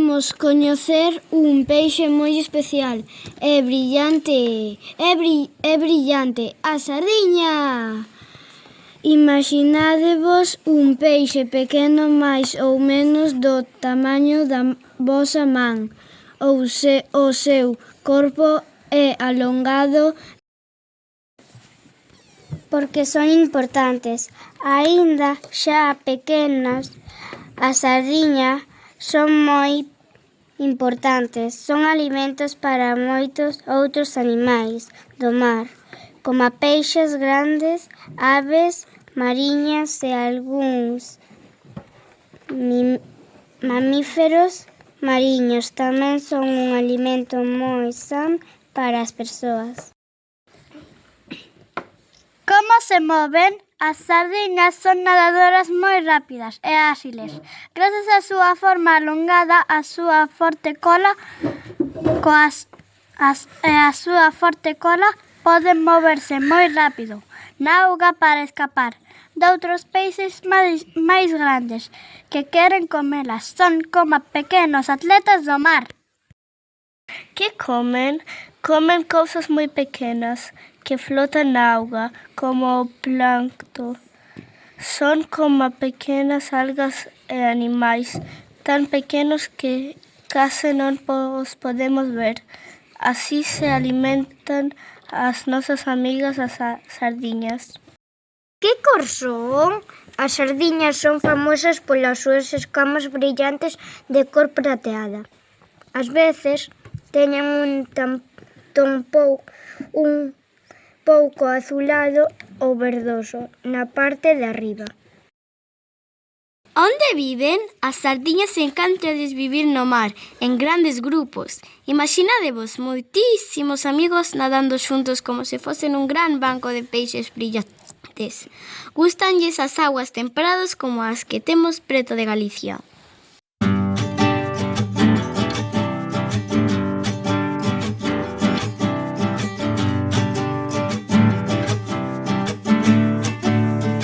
imos coñecer un peixe moi especial e brillante, a sardiña. Imaxinádevos un peixe pequeno máis ou menos do tamaño da vosa man. O seu corpo é alongado porque son importantes. Aínda xa pequenas, as sardiñas son moi importantes. Son alimentos para moitos outros animais do mar, como peixes grandes, aves mariñas e algúns mamíferos mariños. Tamén son un alimento moi san para as persoas. Como se moven? As sardiñas son nadadoras moi rápidas e áxiles. Grazas á súa forma alongada, a súa forte cola poden moverse moi rápido na auga para escapar doutros peixes máis grandes que queren comelas. Son como pequenos atletas do mar. Que comen? Comen cousas moi pequenas que flotan na auga, como o plancto. Son como pequenas algas e animais tan pequenos que case non os podemos ver. Así se alimentan as nosas amigas as sardiñas. Que cor son? As sardiñas son famosas polas súas escamas brillantes de cor prateada. Ás veces teñen un pouco azulado ou verdoso na parte de arriba. Onde viven? As sardiñas encántalles vivir no mar, en grandes grupos. Imaxinádevos moitísimos amigos nadando xuntos como se fosen un gran banco de peixes brillantes. Gústanlles as augas temperadas como as que temos preto de Galicia.